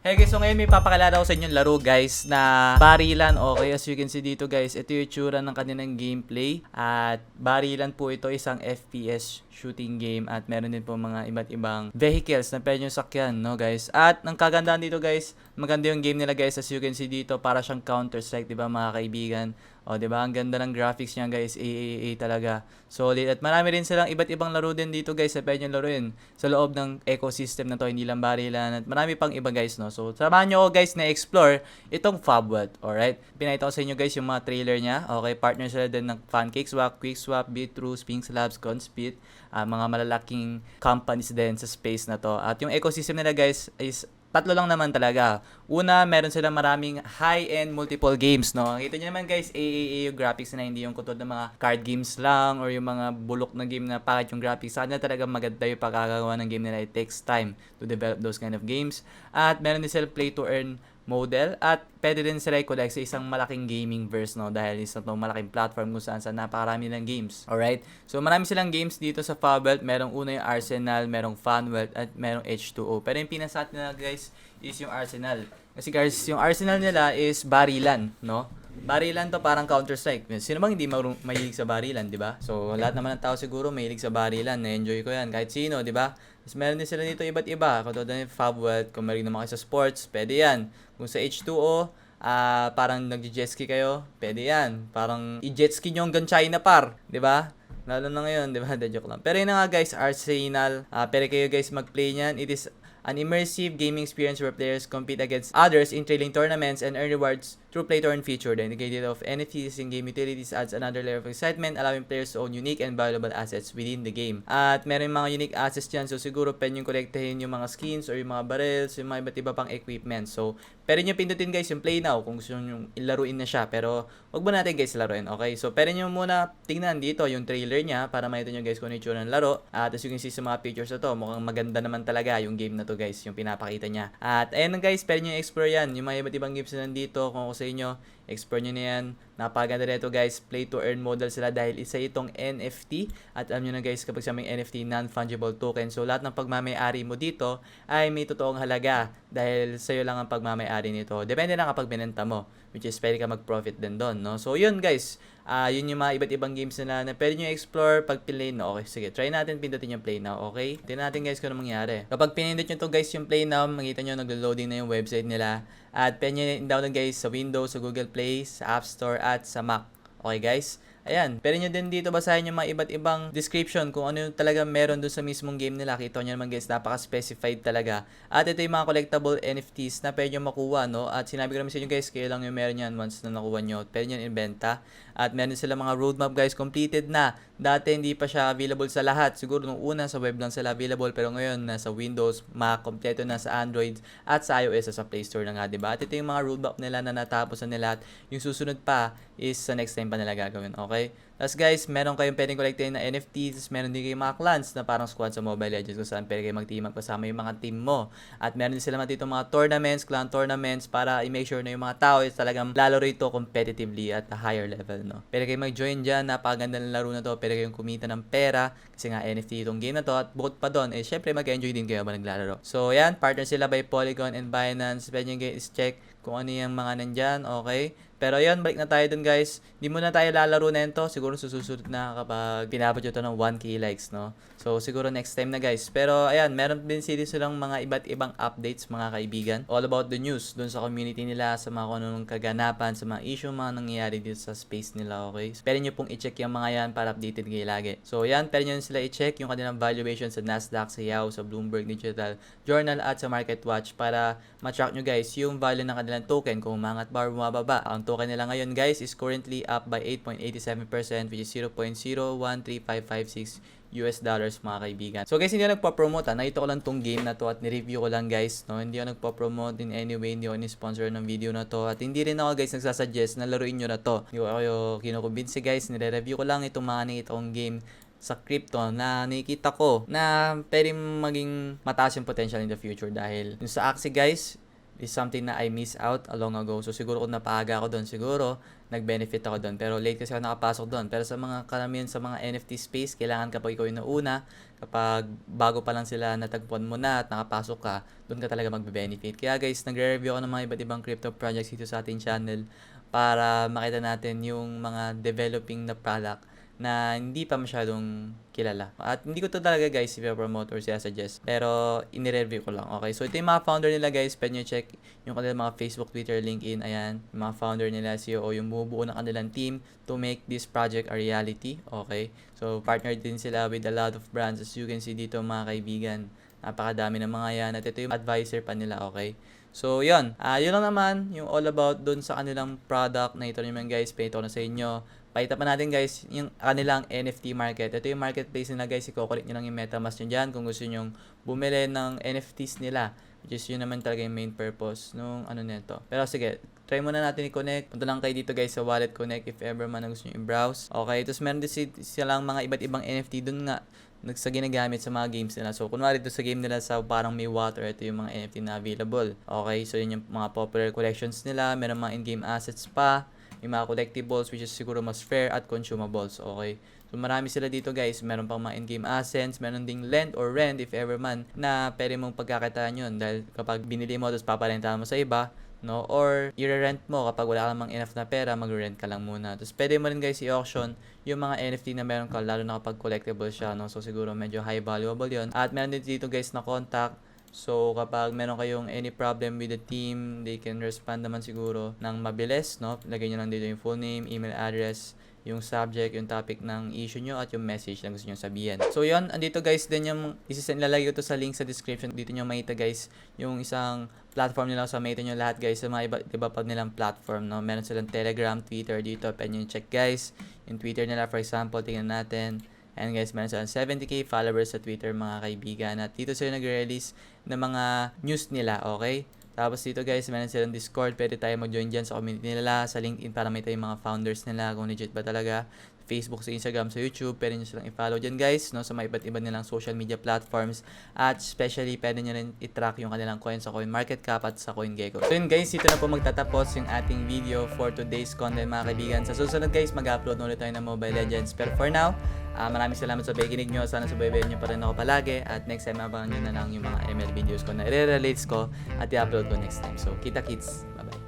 Hey guys, so ngayon may papakilala ko sa inyo laro guys na barilan. Okay, as you can see dito guys, ito yung itsura ng kanilang gameplay. At barilan po ito, isang FPS shooting game. At meron din po mga iba't ibang vehicles na pwede nyo sakyan, no guys. At ang kagandahan dito guys, maganda yung game nila guys. As you can see dito, para siyang Counter-Strike, diba mga kaibigan? O, diba? Ang ganda ng graphics niya guys. AAA talaga. Solid. At marami rin silang iba't ibang laro din dito guys na pwede nyo laruin sa loob ng ecosystem na to. Hindi lang barilan. At marami pang iba guys, no? So, samahan nyo ako guys na explore itong Fabworld. Alright? Pinakita ko sa inyo guys yung mga trailer niya. Okay? Partner sila din ng Pancakeswap, Quickswap, Bitrue, Sphinx Labs, Conspit. Mga malalaking companies din sa space na to. At yung ecosystem nila guys is tatlo lang naman talaga. Una, meron silang maraming high-end multiple games, no? Kita nyo naman guys, AAA yung graphics na hindi yung kutod ng mga card games lang or yung mga bulok na game na pangit yung graphics. Sana talaga maganda yung pagkakagawa ng game nila. It takes time to develop those kind of games. At meron din silang play-to-earn model at pwede din sila i-collect sa isang malaking gaming verse, no, dahil isa itong malaking platform kung saan napakarami ng games. Alright? So marami silang games dito sa Fabworld. Merong una yung Arsenal, merong Funworld at merong H2O. Pero yung pinasat nila guys is yung Arsenal. Kasi guys, yung Arsenal nila is barilan, no? Barilan to parang Counter-Strike. Sino bang hindi mahilig sa barilan, di ba? So lahat naman ng tao siguro mahilig sa barilan. Na-enjoy ko yan kahit sino, di ba? Tapos meron din sila dito iba't iba. Katulad ng Fabworld, kung mahilig naman kayo sa sports, pwede yan. Kung sa H2O, parang nag-jet ski kayo, pwede yan. Parang i-jet ski nyo hanggang China par, di ba? Lalo na ngayon, di ba? Joke lang. Pero yun na nga guys, Arsenal. Pwede kayo guys mag-play niyan. It is an immersive gaming experience where players compete against others in trailing tournaments and earn rewards through play-to-earn feature. The indicator of NFTs in game utilities adds another layer of excitement, allowing players to own unique and valuable assets within the game. At meron mga unique assets dyan, so siguro pwede nyo kolektahin yung mga skins or yung mga barrels, yung mga iba't iba pang equipment. So, pwede nyo pindutin guys yung play now kung gusto nyo ilaruin na siya, pero wag mo natin guys laruin, okay? So, pwede nyo muna tingnan dito yung trailer niya para makita nyo guys kung ano yung tsura ng laro. At as you can see sa mga pictures na to, mukhang maganda naman talaga yung game na to guys, yung pinapakita niya. At ayun guys, pwede nyo explore yan, yung mga iba't ibang games na nandito, kung ako sa inyo, explore nyo na yan. Napaganda nito guys, play to earn model sila dahil isa itong NFT. At alam nyo na guys, kapag sa may NFT, non-fungible token. So lahat ng pagmamayari mo dito ay may totoong halaga dahil sa'yo lang ang pagmamayari nito. Depende na kapag binenta mo, which is pwede ka mag-profit din doon, no? So yun guys, yun yung mga iba't ibang games na pwede nyo explore pag play no. Okay, sige, try natin pindutin yung play now, okay? Tingnan natin guys kung ano mangyari. Kapag pinindot nyo to guys yung play now, makita nyo nag-loading na yung website nila. At pwede nyo download guys sa Windows, sa Google Play, sa App Store at sa Mac. Okay guys? Ayan, pwede nyo din dito basahin yung mga iba't ibang description kung ano yung talaga meron dun sa mismong game nila. Kita nyo naman guys, napaka-specified talaga. At ito yung mga collectible NFTs na pwede nyo makuha, no? At sinabi ko naman sa inyo guys, kayo lang yung meron yan once na nakuha nyo. Pwede nyo ibenta. At meron sila mga roadmap guys, completed na. Dati hindi pa siya available sa lahat. Siguro nung una sa web lang sila available, pero ngayon nasa Windows, kompleto na sa Android at sa iOS sa Play Store na nga, diba? At ito yung mga roadmap nila na natapos na nila. At yung susunod pa is sa next time pa nila gagawin, okay? Tapos guys, meron kayong pwedeng collectin na NFTs, meron din kayong mga clans na parang squad sa Mobile Legends kung saan pwede kayo mag-team up kasama yung mga team mo. At meron din sila dito mga tournaments, clan tournaments para i-make sure na yung mga tao is talagang lalaro ito competitively at a higher level, no? Pwede kayong mag-join dyan, napakaganda ng laro na to, pwede kayong kumita ng pera kasi nga NFT itong game na to at bukod pa doon, syempre mag-enjoy din kayo habang naglalaro. So yan, partner sila by Polygon and Binance. Pwede nyo guys check kung ano yung mga nandyan, okay? Pero yun, balik na tayo dun guys. Hindi muna tayo lalaro na ito. Siguro susunod na kapag pinabot ito ng 1k likes, no? So siguro next time na guys. Pero ayan, meron din silang mga iba't ibang updates mga kaibigan. All about the news dun sa community nila, sa mga kung anong kaganapan, sa mga issue, mga nangyayari dito sa space nila, okay? So, pwede nyo pong i-check yung mga yan para updated kayo lagi. So yan, pwede nyo sila i-check yung kanilang valuation sa Nasdaq, sa Yahoo, sa Bloomberg Digital Journal at sa MarketWatch para ma-track nyo guys yung value ng kanilang token kung umangat ba or bumababa. Ang token nila ngayon guys is currently up by 8.87% which is 0.013556 US dollars mga kaibigan. So guys, hindi ako nagpa-promote nakita ko lang tong game na to at ni-review ko lang guys, no? Hindi ako nagpa-promote in any way, hindi ako ni-sponsor ng video na to at hindi rin ako guys nagsasuggest na laruin nyo na to. Hindi ko kayo kinukumbinsi guys, nire-review ko lang itong mga nakita kong game sa crypto na nakikita ko na pwede maging mataas yung potential in the future dahil yung sa Axie guys, is something na I miss out a long ago. So siguro kung napaaga ako doon, siguro nag-benefit ako doon. Pero late kasi ako nakapasok doon. Pero sa mga karamihan sa mga NFT space, kailangan kapag ikaw yung nauna, kapag bago pa lang sila natagpuan mo na at nakapasok ka, doon ka talaga magbe-benefit. Kaya guys, nagre-review ako ng mga iba't ibang crypto projects dito sa ating channel para makita natin yung mga developing na product na hindi pa masyadong kilala. At hindi ko to talaga guys i-promote or suggest. Pero inire-review ko lang. Okay, so ito yung mga founder nila guys. Pwede nyo check yung kanilang mga Facebook, Twitter, LinkedIn. Ayan, yung mga founder nila, CEO, yung bumubuo ng kanilang team to make this project a reality. Okay, so partner din sila with a lot of brands. As you can see dito mga kaibigan, napakadami ng mga yan. At ito yung advisor pa nila. Okay, so yun. Yun lang naman yung all about dun sa kanilang product na ito naman guys. Pwede ko na sa inyo. Pakita pa natin guys yung kanilang NFT market. Ito yung marketplace nila guys. I-collect nyo lang yung MetaMask nyo dyan kung gusto nyo bumili ng NFTs nila. Which is yun naman talaga yung main purpose nung ano nito. Pero sige, try muna natin i-connect. Punta lang kayo dito guys sa Wallet Connect if ever man na gusto nyo i-browse. Okay, tapos meron din silang mga iba't ibang NFT dun nga sa ginagamit sa mga games nila. So, kunwari ito sa game nila sa parang may water, ito yung mga NFT na available. Okay, so yun yung mga popular collections nila. Meron mga in-game assets pa. May mga collectibles which is siguro mas fair at consumables. Okay, so marami sila dito guys. Meron pang mga in-game assets. Meron ding lend or rent if ever man na pwede mong pagkakitaan yun. Dahil kapag binili mo tapos paparentahan mo sa iba, no? Or i-rent mo kapag wala kang enough na pera, mag-rent ka lang muna. Tapos pwede mo rin guys i-auction yung mga NFT na meron ka, lalo na kapag collectible siya, no? So siguro medyo high valuable yun. At meron din dito guys na contact. So kapag meron kayong any problem with the team, they can respond naman siguro ng mabilis, no? Lagay nyo lang dito yung full name, email address, yung subject, yung topic ng issue nyo, at yung message na gusto nyo sabihin. So yun, andito guys din yung ilalagay ko to sa link sa description. Dito nyo makita guys yung isang platform nila. So makita nyo lahat guys sa mga iba pag nilang platform, no? Meron silang Telegram, Twitter dito. Pwede nyo check guys yung Twitter nila, for example. Tingnan natin. And guys, meron silang 70k followers sa Twitter mga kaibigan. At dito sila nag-release ng mga news nila, okay? Tapos dito guys, meron silang Discord. Pwede tayo mag-join dyan sa community nila, sa LinkedIn para may tayo yung mga founders nila, kung legit ba talaga. Facebook, sa Instagram, sa YouTube, pwede nyo silang i-follow dyan guys, no? Sa mga iba't iba nilang social media platforms. At especially, pwede nyo rin i-track yung kanilang coins sa CoinMarketCap at sa CoinGecko. So yun guys, dito na po magtatapos yung ating video for today's content mga kaibigan. Sa susunod guys, mag-upload na ulit tayo ng Mobile Legends. Pero for now, maraming salamat sa pakikinig nyo. Sana subaybayan nyo pa rin ako palagi. At next time, abangan nyo na lang yung mga ML videos ko na i-release ko at i-upload ko next time. So, kita kits. Bye-bye.